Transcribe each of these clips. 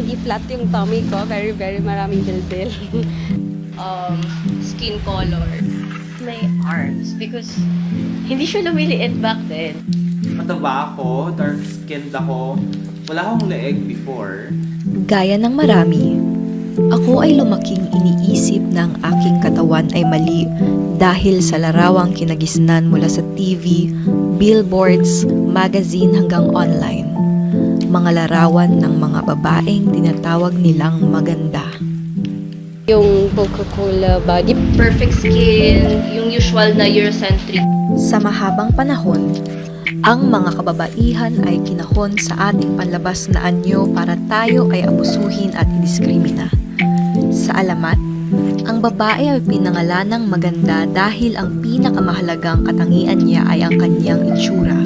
hindi flat yung tummy ko. Very, very maraming bilbil. Skin color. My arms. Because hindi siya lumiliit back then. Mataba ako, dark-skinned ako. Wala akong leeg before. Gaya ng marami, ako ay lumaking iniisip na ang aking katawan ay mali dahil sa larawang kinagisnan mula sa TV, billboards, magazine hanggang online. Mga larawan ng mga babaeng tinatawag nilang maganda. Yung Coca-Cola body. Perfect skin. Yung usual na Eurocentric. Sa mahabang panahon, ang mga kababaihan ay kinahon sa ating panlabas na anyo para tayo ay abusuhin at diskrimina. Sa alamat, ang babae ay pinangalanang maganda dahil ang pinakamahalagang katangian niya ay ang kanyang itsura,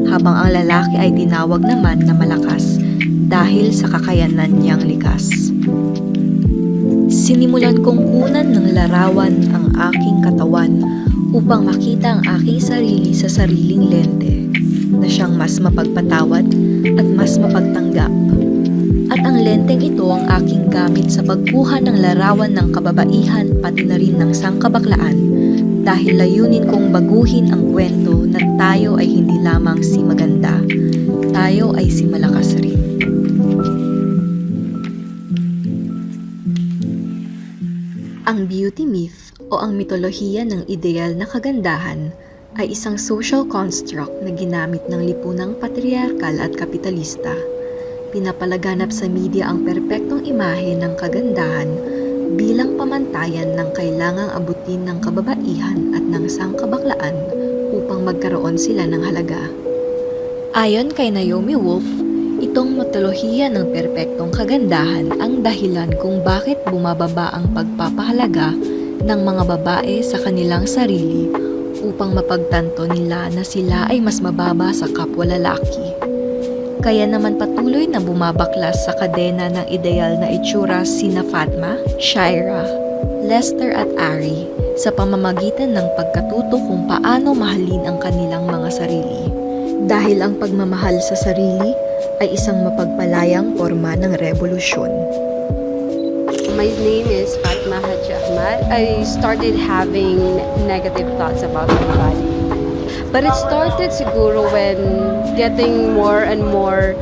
habang ang lalaki ay tinawag naman na malakas dahil sa kakayanan niyang likas. Sinimulan kong kunan ng larawan ang aking katawan upang makita ang aking sarili sa sariling lente na siyang mas mapagpatawad at mas mapagtanggap. At ang lenteng ito ang aking gamit sa pagkuha ng larawan ng kababaihan pati na rin ng sangkabaklaan dahil layunin kong baguhin ang kwento na tayo ay hindi lamang si maganda, tayo ay si malakas rin. Ang beauty myth o ang mitolohiya ng ideal na kagandahan ay isang social construct na ginamit ng lipunang patriarkal at kapitalista. Pinapalaganap sa media ang perpektong imahe ng kagandahan bilang pamantayan ng kailangang abutin ng kababaihan at ng sangkabaklaan upang magkaroon sila ng halaga. Ayon kay Naomi Wolf, itong mitolohiya ng perpektong kagandahan ang dahilan kung bakit bumababa ang pagpapahalaga ng mga babae sa kanilang sarili upang mapagtanto nila na sila ay mas mababa sa kapwa lalaki. Kaya naman patuloy na bumabaklas sa kadena ng ideal na itsura sina Fatma, Shaira, Lester at Ari sa pamamagitan ng pagkatuto kung paano mahalin ang kanilang mga sarili. Dahil ang pagmamahal sa sarili ay isang mapagpalayang forma ng revolusyon. My name is Fatma Haji Ahmad. I started having negative thoughts about my body. But it started siguro when getting more and more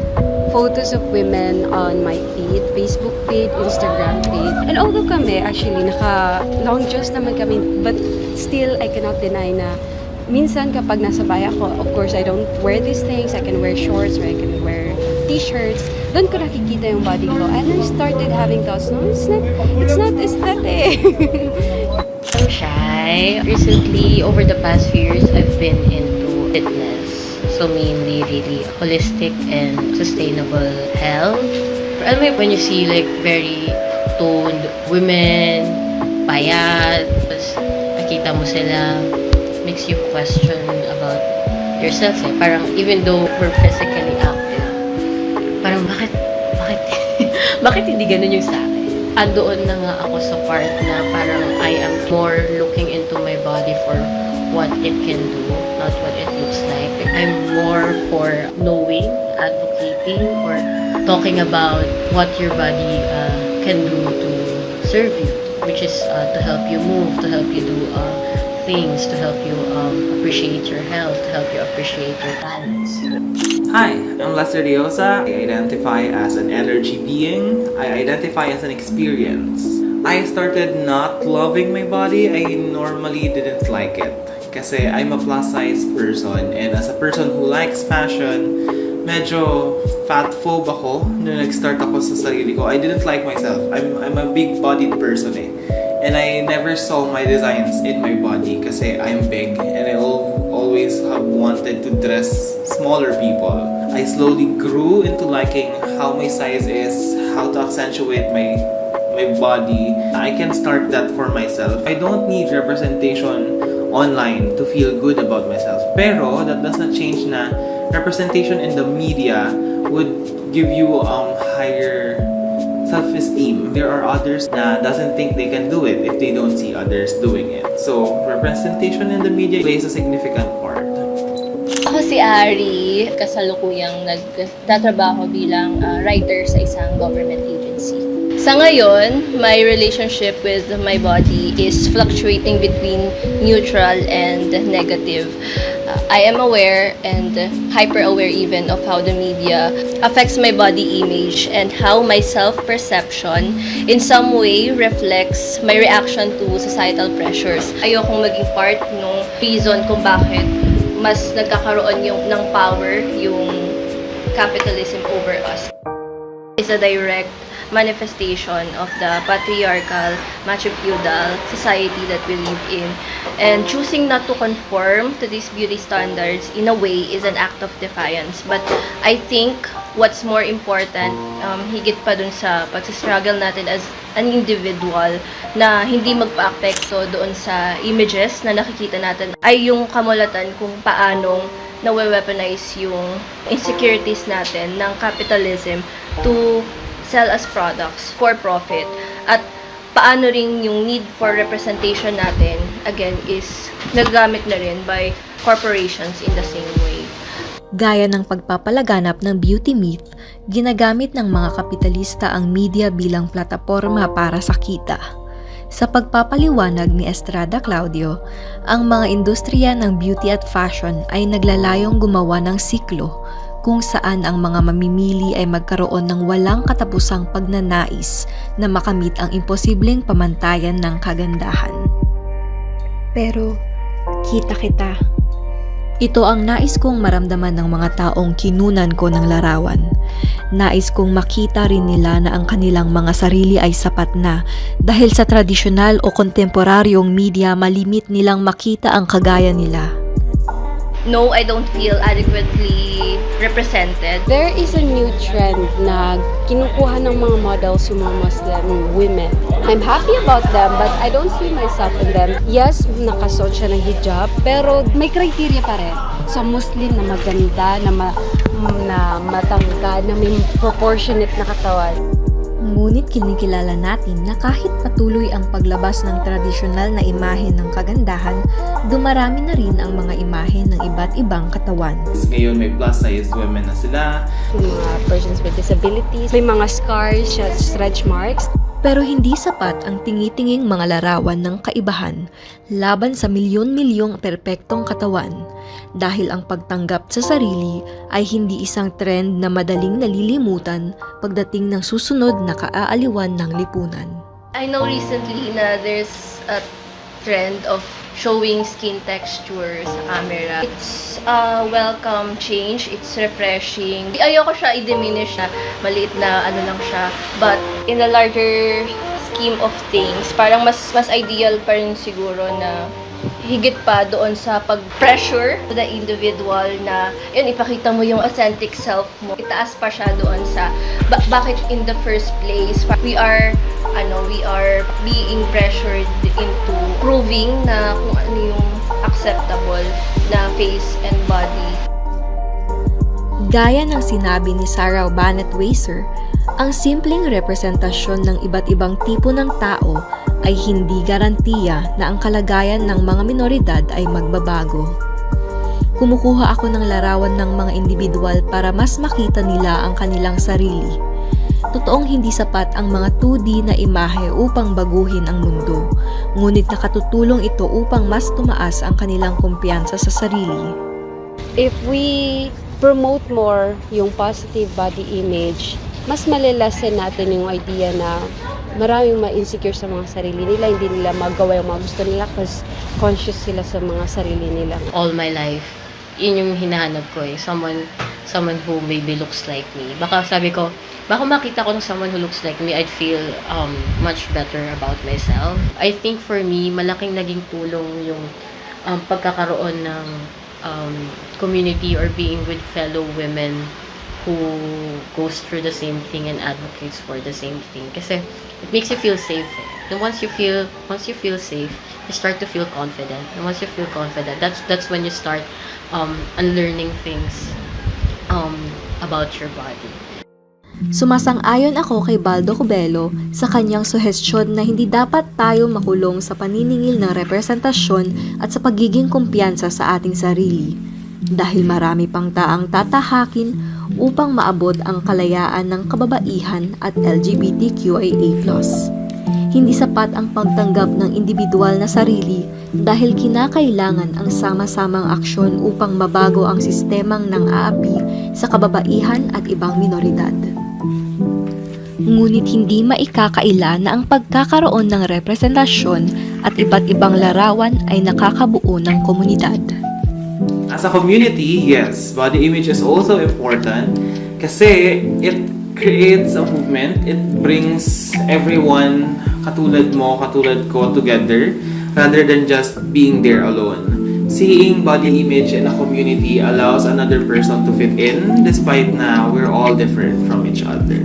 photos of women on my feed, Facebook feed, Instagram feed. And although kami, actually, naka-long johns naman kami, but still, I cannot deny na minsan kapag nasa bahay ako, of course, I don't wear these things. I can wear shorts or I can wear t-shirts. Doon ko nakikita yung body ko. And I started having thoughts, no, it's not aesthetic. I'm shy. Recently, over the past few years, I've been into fitness. So mainly, really holistic and sustainable health. Alam mo, when you see like very toned women, payat, tapos nakita mo sila, makes you question about yourself. Parang even though we're physically active, parang bakit hindi ganun yung sa akin? Andoon na nga ako sa part na parang I am more looking into my body for what it can do, not what it looks like. I'm more for knowing, advocating, or talking about what your body can do to serve you, which is to help you move, to help you do things, to help you appreciate your health, to help you appreciate your talents. Hi, I'm Lester Diosa. I identify as an energy being. I identify as an experience. I started not loving my body. I normally didn't like it. Kasi I'm a plus-size person. And as a person who likes fashion, medyo fat-phobe ako nung nag-start ako sa sarili ko. I didn't like myself. I'm a big-bodied person eh. And I never saw my designs in my body kasi I'm big and I always have wanted to dress smaller people. I slowly grew into liking how my size is, how to accentuate my body. I can start that for myself. I don't need representation online to feel good about myself. Pero that does not change na representation in the media would give you higher self-esteem. There are others na doesn't think they can do it if they don't see others doing it. So, representation in the media plays a significant part. Ako si Ari, kasalukuyang nagtatrabaho bilang writer sa isang government agency. Sa ngayon, my relationship with my body is fluctuating between neutral and negative. I am aware and hyper-aware even of how the media affects my body image and how my self-perception in some way reflects my reaction to societal pressures. Ayokong maging part ng reason kung bakit mas nagkakaroon ng power yung capitalism over us. It's a direct manifestation of the patriarchal, macho-feudal society that we live in. And choosing not to conform to these beauty standards in a way is an act of defiance. But I think what's more important, higit pa dun sa pagsastruggle natin as an individual na hindi magpa-apekto doon sa images na nakikita natin ay yung kamulatan kung paanong nawe-weaponize yung insecurities natin ng capitalism to sell as products for profit, at paano rin yung need for representation natin again is nagagamit na rin by corporations in the same way. Gaya ng pagpapalaganap ng beauty myth, ginagamit ng mga kapitalista ang media bilang plataporma para sa kita. Sa pagpapaliwanag ni Estrada Claudio, ang mga industriya ng beauty at fashion ay naglalayong gumawa ng siklo kung saan ang mga mamimili ay magkaroon ng walang katapusang pagnanais na makamit ang imposibleng pamantayan ng kagandahan. Pero, kita kita. Ito ang nais kong maramdaman ng mga taong kinunan ko ng larawan. Nais kong makita rin nila na ang kanilang mga sarili ay sapat na dahil sa tradisyonal o kontemporaryong media malimit nilang makita ang kagaya nila. No, I don't feel adequately represented. There is a new trend na kinukuha ng mga models yung mga Muslim women. I'm happy about them, but I don't see myself in them. Yes, nakasuot siya ng hijab, pero may criteria pa rin. So, Muslim na maganda, na matangkad, na may proportionate na katawan. Ngunit kinikilala natin na kahit patuloy ang paglabas ng tradisyonal na imahe ng kagandahan, dumarami na rin ang mga imahe ng iba't ibang katawan. Ngayon may plus size women na sila. Yung mga persons with disabilities, may mga scars, stretch marks. Pero hindi sapat ang tingi-tinging mga larawan ng kaibahan laban sa milyon-milyong perpektong katawan, dahil ang pagtanggap sa sarili ay hindi isang trend na madaling nalilimutan pagdating ng susunod na kaaaliwan ng lipunan. I know recently na there's a trend of showing skin texture sa camera. It's a welcome change, it's refreshing. Ayoko siya i-diminish na maliit na ano lang siya, but in a larger scheme of things, parang mas ideal pa rin siguro na higit pa doon sa pag-pressure to the individual na yun, ipakita mo yung authentic self mo. Itaas pa siya doon sa bakit in the first place we are being pressured into proving na kung ano yung acceptable na face and body. Gaya ng sinabi ni Sarah Banet Weiser, ang simpleng representasyon ng iba't ibang tipo ng tao ay hindi garantiya na ang kalagayan ng mga minoridad ay magbabago. Kumukuha ako ng larawan ng mga individual para mas makita nila ang kanilang sarili. Totoong hindi sapat ang mga 2D na imahe upang baguhin ang mundo, ngunit nakatutulong ito upang mas tumaas ang kanilang kumpiyansa sa sarili. If we promote more yung positive body image, mas malalasen natin yung idea na maraming ma-insecure sa mga sarili nila, hindi nila magawa yung mga gusto nila kasi conscious sila sa mga sarili nila. All my life, yun yung hinahanap ko eh. Someone who maybe looks like me. Baka sabi ko, baka makita ko ng someone who looks like me, I'd feel much better about myself. I think for me, malaking naging tulong yung pagkakaroon ng community or being with fellow women who goes through the same thing and advocates for the same thing. Kasi it makes you feel safe. And once you feel safe, you start to feel confident. And once you feel confident, that's when you start unlearning things about your body. Sumasang-ayon ako kay Baldo Cubelo sa kanyang suhestyon na hindi dapat tayo makulong sa paniningil ng representasyon at sa pagiging kumpiyansa sa ating sarili. dahil marami pang taang tatahakin upang maabot ang kalayaan ng kababaihan at LGBTQIA+. Hindi sapat ang pagtanggap ng individual na sarili dahil kinakailangan ang sama-samang aksyon upang mabago ang sistemang nang-aapi sa kababaihan at ibang minoridad. Ngunit hindi maikakaila na ang pagkakaroon ng representasyon at iba't ibang larawan ay nakakabuo ng komunidad. As a community, yes, body image is also important kasi it creates a movement. It brings everyone, katulad mo, katulad ko, together rather than just being there alone. Seeing body image in a community allows another person to fit in despite na we're all different from each other.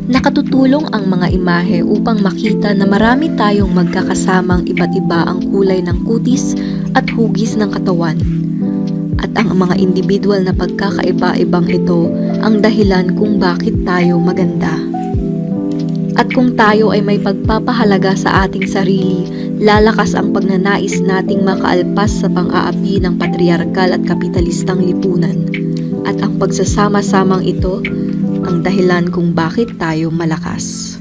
Nakatutulong ang mga imahe upang makita na marami tayong magkakasamang iba't iba ang kulay ng kutis at hugis ng katawan. At ang mga individual na pagkakaiba-ibang ito ang dahilan kung bakit tayo maganda. At kung tayo ay may pagpapahalaga sa ating sarili, lalakas ang pagnanais nating makaalpas sa pang-aapi ng patriarkal at kapitalistang lipunan. At ang pagsasama-samang ito ang dahilan kung bakit tayo malakas.